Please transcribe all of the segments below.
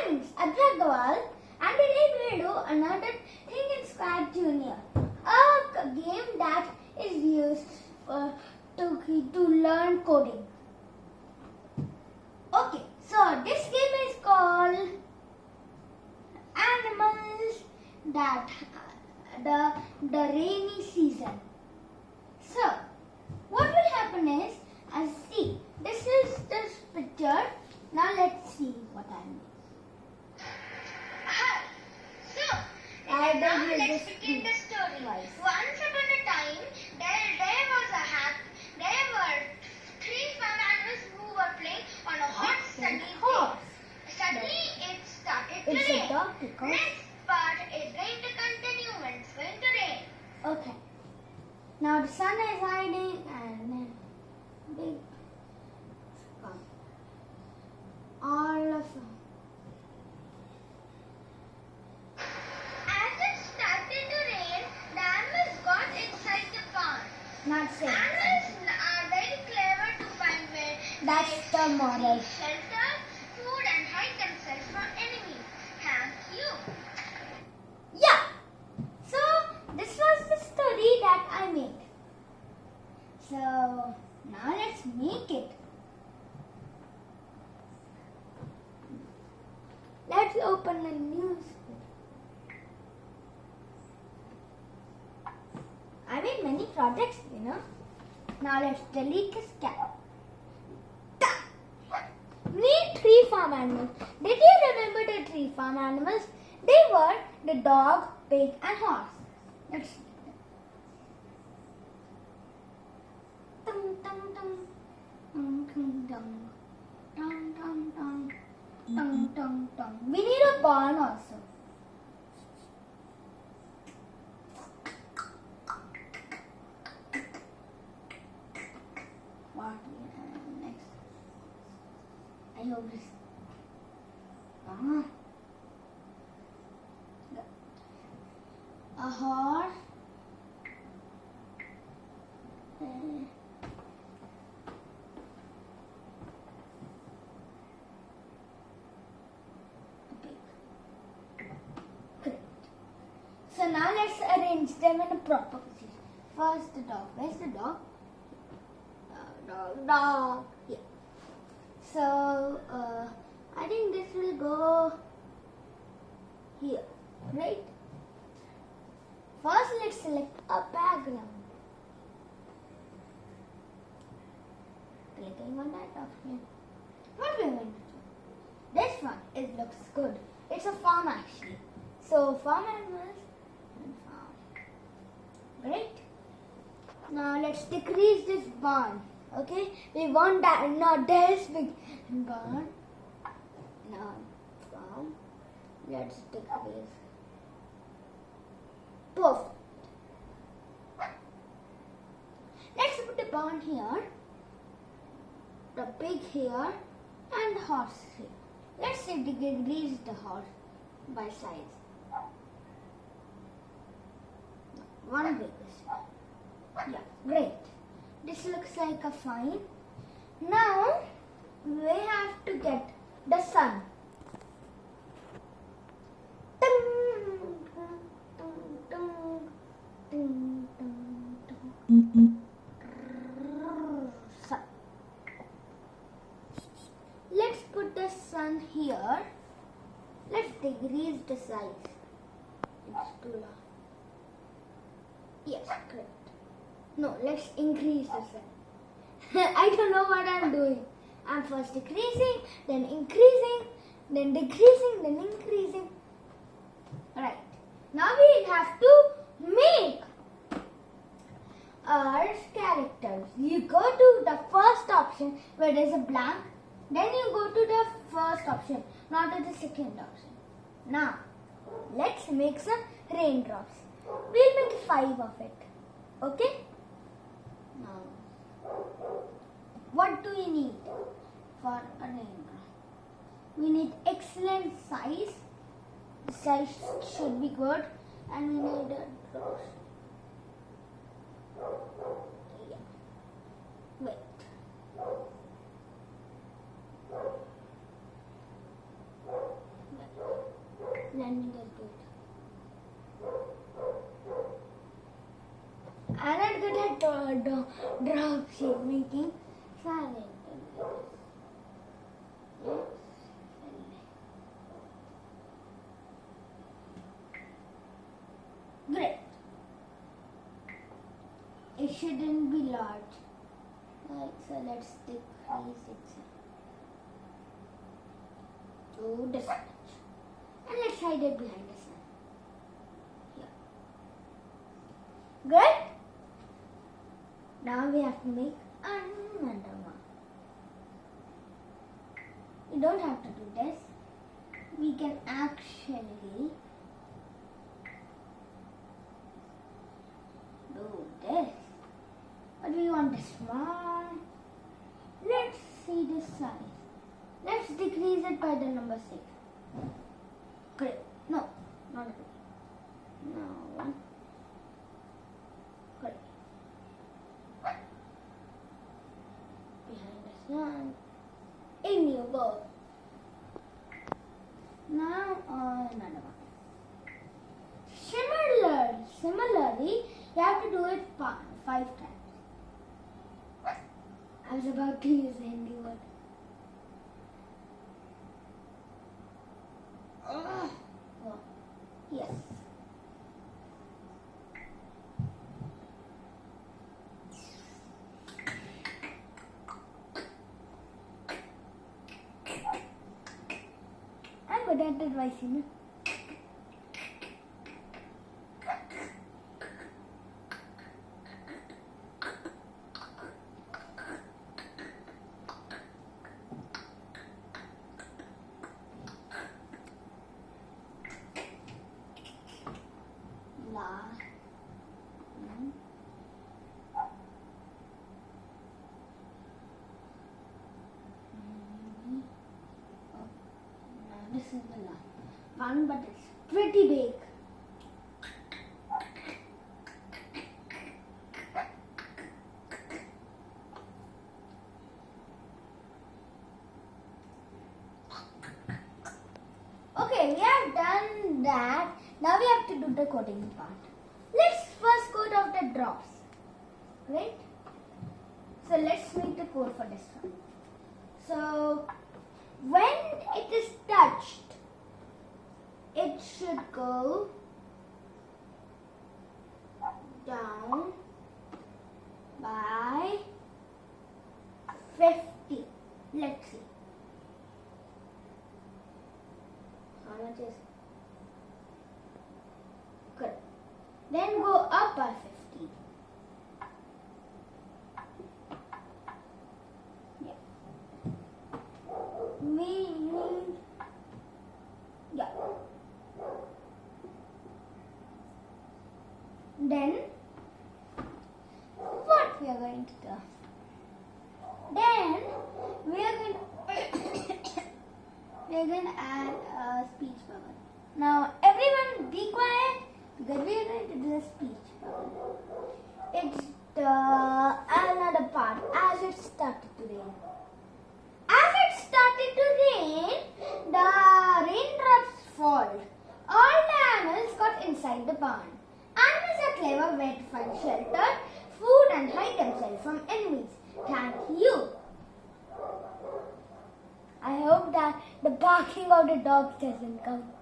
My name is Advay Agarwal and today we will do another thing in Square Junior, a game that is used to learn coding. Okay, so this game is called Animals that the rainy season. So what will happen is, see, this is this picture. Now let's see what I mean. Hi. So, now let's begin the story. Once upon a time, there were three farm animals who were playing on a hot sunny day. Suddenly, it started to rain. Next part is going to continue when it's going to rain. Okay. Now the sun is hiding and then big sky. All of them. As it started to rain, the animals got inside the barn. Not safe. Animals are very clever to find where That's they the moral. shelter, food, and hide themselves from enemies. Thank you. Yeah. So this was the story that I made. So now let's make it. Let's open the news. I made many projects, Now let's delete this cat. We need 3 farm animals. Did you remember the 3 farm animals? They were the dog, pig, and horse. Let's see. Tung, tung, tung. Tung, tung, tung. Tung, tung, tung. Tung, tung, tung. We need a barn also. What next? I hope this. A horse. Great. So now let's arrange them in a proper position. First the dog. Where's the dog? Dog. Yeah. So I think this will go here, right? First, let's select a background. Clicking on that option. What we are going to do? This one, it looks good. It's a farm actually. So farm animals and farm. Great. Now let's decrease this barn. Okay, we want that not this big barn. Now farm. Let's decrease. Perfect. Let's put the barn here, the pig here, and the horse here. Let's decrease the horse by size. One big. Yeah, great. This looks like a fine. Now we have to get the sun. Sun. Let's put the sun here. Let's decrease the size. It's too large. Yes, correct. No, let's increase the sun. I don't know what I'm doing. I'm first decreasing, then increasing, then decreasing, then increasing. Right. Now we have to make our characters. You go to the first option where there's a blank. Then you go to the first option, not to the second option. Now, let's make some raindrops. We'll make 5 of it. Okay? Now, what do we need for a raindrop? We need excellent size. The size should be good. And we need a brush. Yeah. Wait. drop shape making silent. Great. It shouldn't be large. Right, so let's decrease it to this much. And let's hide it behind the sun. Here. Good? Now we have to make another one. You don't have to do this. We can actually do this. But we want this one. Let's see this size. Let's decrease it by the number 6. Great. No, not good. No, 1. Great. Behind the sun. In you go. Now another one. Similarly, you have to do it 5 times. I was about to use the Hindi word. Oh, yes. I'm good at advising. This is the last one, but it's pretty big. Okay, we have done that. Now we have to do the coating part. Let's first coat off the drops. Right? So let's make the coat for this one. So when it is touched, it should go down by 50. Let's see. How much is? Good. Then go up by 50. Yeah. Yeah. Then what we are going to do? Then we are going to add a speech bubble. Now everyone be quiet because we are going to do a speech bubble. It's the another part as it started to rain. As it started to rain, the raindrops fall. All the animals got inside the barn. Animals are clever way to find shelter, food and hide themselves from enemies. Thank you. I hope that the barking of the dogs doesn't come.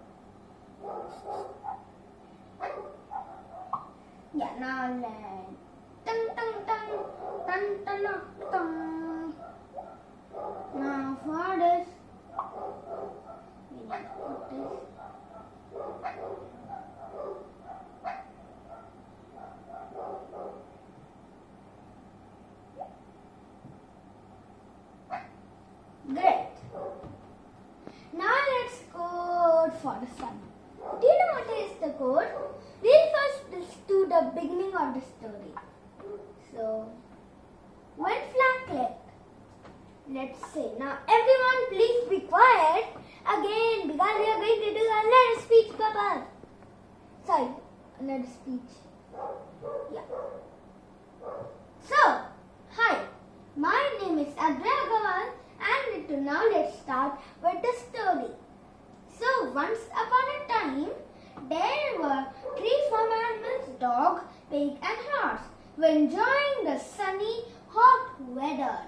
Yeah, now let's tung tung tung tung tung tung. Now for this, we need to put this. Great. Now let's code for the sun. Do you know what is the code? We'll first do the beginning of the story. So, when flag clicked, let's say. Now everyone please be quiet again because we are going to do another speech bubble. Sorry, another speech. Yeah. So, hi, my name is Advay Agarwal and now let's start with the story. So, once upon a time, there were 3 farm animals, dog, pig and horse. were enjoying the sunny, hot weather.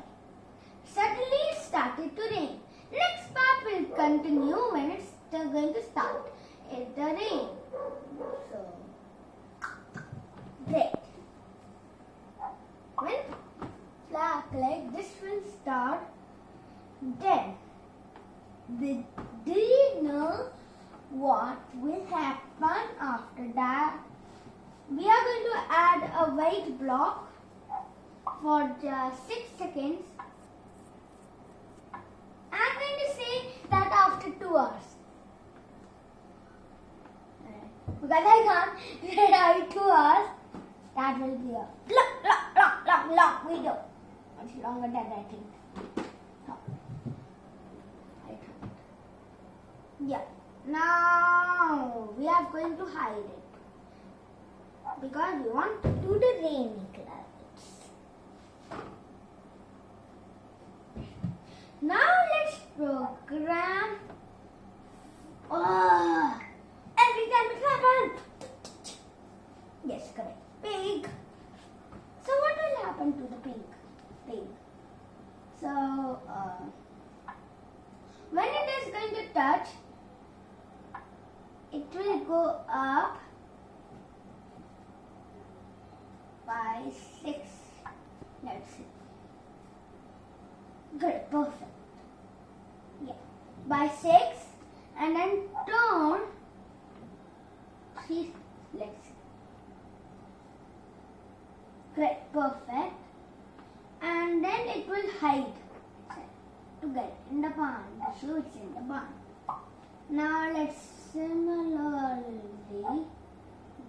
Suddenly it started to rain. Next part will continue when it's going to start. It's the rain. So, great. When flag like this will start, then do you know what will happen after that? We are going to add a white block for just 6 seconds. I'm going to say that after 2 hours. Because I can't write 2 hours, that will be a long video. Much longer than I think. Yeah. Now we are going to hide it because we want to do the rainy clouds. Now let's program. Every time it happens. Yes, correct. Pig. So what will happen to the pig? So when it is going to touch, it will go up by 6. Let's see. Good, perfect. Yeah, by 6, and then turn 3. Let's see. Great, perfect. And then it will hide to get in the barn. The shoe is in the barn. Now let's similarly do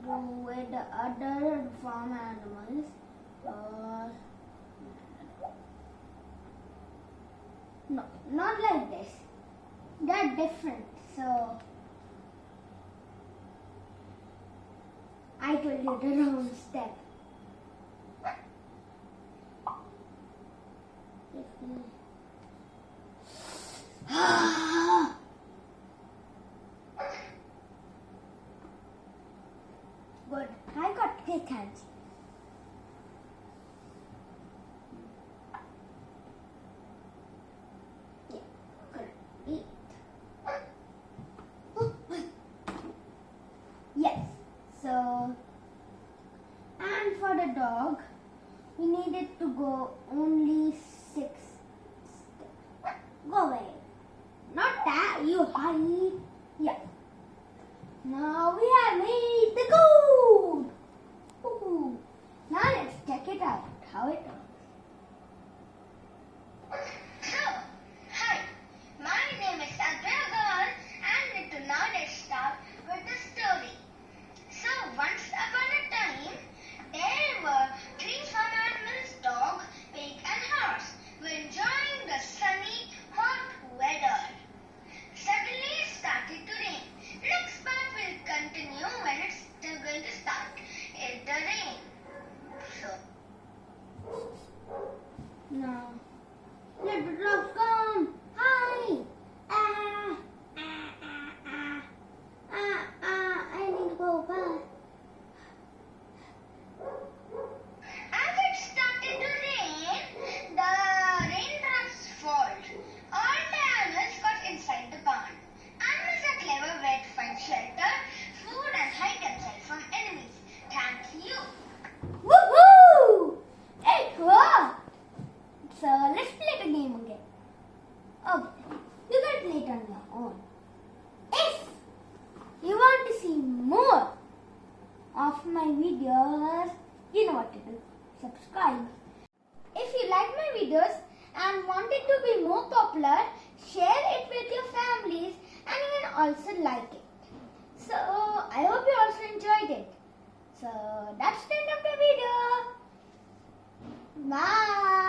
with the other farm animals. No, not like this. They're different. So I told you the wrong step. Good. I got thick hands. Yeah. Good. Eat. Yes. So, and for the dog, we needed to go only 6 steps. Go away. Not that. You hide. Yeah. Now we have made the code. Ooh. Now let's check it out. How it works. So, hi, my name is Advay Agarwal, and now let's start with the story. So, once upon a time, there were 3 farm animals: dog, pig, and horse, were enjoying the sunny, hot weather. Suddenly it started to rain. Next part will continue when it's going to start. It's the rain. So, Now, let the dogs come. Hi. I need to go back. as it started to rain, the raindrops fall. All the animals got inside the barn. Animals are clever where to find shelter, food, and hide themselves from enemies. Thank you. Woohoo! It worked. So let's play the game again. Okay, you can play it on your own. If you want to see more of my videos, you know what to do. Subscribe. If you like my videos and want it to be more popular, share it with your families and you can also like it. So I hope you also enjoyed it. So that's the end of the video. Bye.